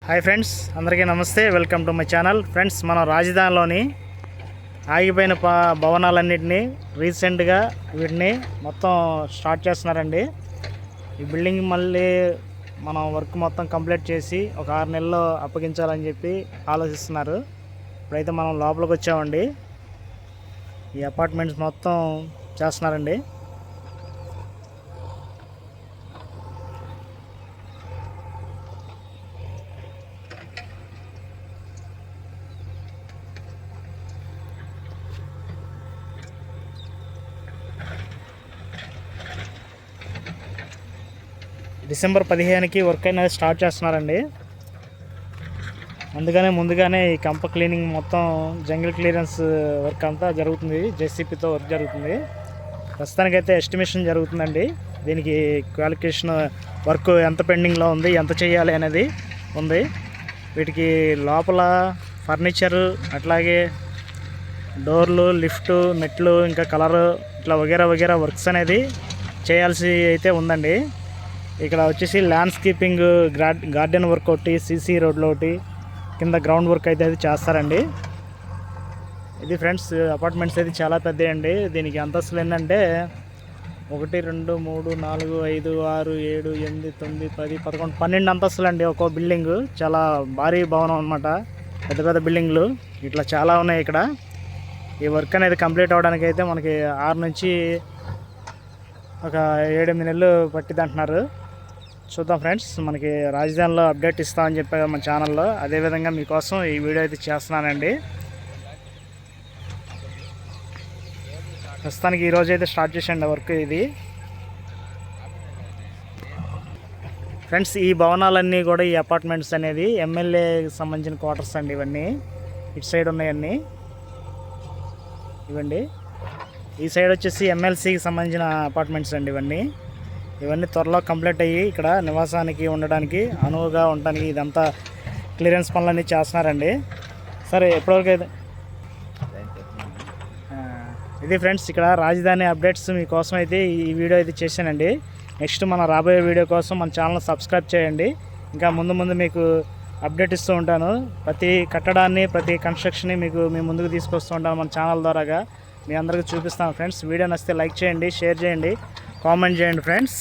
Hi friends, అందరికీ నమస్తే. Welcome to my channel. Friends, మనం రాజధానిలోని ఆగిపోయిన భవనాలన్నింటినీ రీసెంట్గా వీటిని మొత్తం స్టార్ట్ చేస్తున్నారండి. ఈ బిల్డింగ్ మళ్ళీ మనం వర్క్ మొత్తం కంప్లీట్ చేసి ఒక 6 నెలల్లో అప్పగించాలని చెప్పి ఆలోచిస్తున్నారు. ఇప్పుడైతే మనం లోపలికి వచ్చామండి. ఈ అపార్ట్మెంట్స్ మొత్తం చేస్తున్నారండి. డిసెంబర్ 15కి వర్క్ అనేది స్టార్ట్ చేస్తున్నారండి. అందుకనే ముందుగానే ఈ కంప క్లీనింగ్ మొత్తం జంగిల్ క్లియరెన్స్ వర్క్ అంతా జరుగుతుంది. జేసీపీతో వర్క్ జరుగుతుంది. ప్రస్తుతానికైతే ఎస్టిమేషన్ జరుగుతుందండి. దీనికి క్వాలిఫికేషన్ వర్క్ ఎంత పెండింగ్లో ఉంది, ఎంత చేయాలి అనేది ఉంది. వీటికి లోపల ఫర్నిచరు, అట్లాగే డోర్లు, లిఫ్టు, మెట్లు, ఇంకా కలరు, ఇట్లా వగేరా వగేరా వర్క్స్ అనేది చేయాల్సి అయితే ఉందండి. ఇక్కడ వచ్చేసి ల్యాండ్స్కేపింగ్, గార్డెన్ వర్క్ ఒకటి, సీసీ రోడ్లో ఒకటి, కింద గ్రౌండ్ వర్క్ అయితే చేస్తారండి. ఇది ఫ్రెండ్స్, అపార్ట్మెంట్స్ అయితే చాలా పెద్దవి అండి. దీనికి అంతస్తులు ఏంటంటే 1 2 3 4 5 6 7 8 9 10 11 12 అంతస్తులు అండి ఒక్కో బిల్డింగ్. చాలా భారీ భవనం అనమాట. పెద్ద పెద్ద బిల్డింగ్లు ఇట్లా చాలా ఉన్నాయి ఇక్కడ. ఈ వర్క్ అనేది కంప్లీట్ అవ్వడానికి అయితే మనకి 6 నుంచి ఒక 7-8 నెలలు పట్టిద్ది అంటున్నారు. చూద్దాం ఫ్రెండ్స్, మనకి రాజధానిలో అప్డేట్ ఇస్తామని చెప్పారు మన ఛానల్లో. అదేవిధంగా మీకోసం ఈ వీడియో అయితే చేస్తున్నానండి. ప్రస్తుతానికి ఈరోజు అయితే స్టార్ట్ చేసండి వర్క్ ఇది. ఫ్రెండ్స్, ఈ భవనాలన్నీ కూడా, ఈ అపార్ట్మెంట్స్ అనేది ఎమ్మెల్యేకి సంబంధించిన క్వార్టర్స్ అండి. ఇవన్నీ ఇటు సైడ్ ఉన్నాయన్నీ ఇవ్వండి. ఈ సైడ్ వచ్చేసి ఎమ్మెల్సీకి సంబంధించిన అపార్ట్మెంట్స్ అండి. ఇవన్నీ త్వరలో కంప్లీట్ అయ్యి ఇక్కడ నివాసానికి ఉండడానికి అనువుగా ఉండడానికి ఇదంతా క్లియరెన్స్ పనులన్నీ చేస్తున్నారండి. సరే, ఎప్పటివరకు అయితే ఇది ఫ్రెండ్స్, ఇక్కడ రాజధాని అప్డేట్స్ మీకోసం అయితే ఈ వీడియో అయితే చేశానండి. నెక్స్ట్ మన రాబోయే వీడియో కోసం మన ఛానల్ సబ్స్క్రైబ్ చేయండి. ఇంకా ముందు మీకు అప్డేట్ ఇస్తూ ఉంటాను. ప్రతి కట్టడాన్ని, ప్రతి కన్స్ట్రక్షన్ని మీ ముందుకు తీసుకొస్తూ ఉంటాను మన ఛానల్ ద్వారాగా. మీ అందరికీ చూపిస్తాను ఫ్రెండ్స్. వీడియో నచ్చితే లైక్ చేయండి, షేర్ చేయండి, కామెంట్ చేయండి ఫ్రెండ్స్.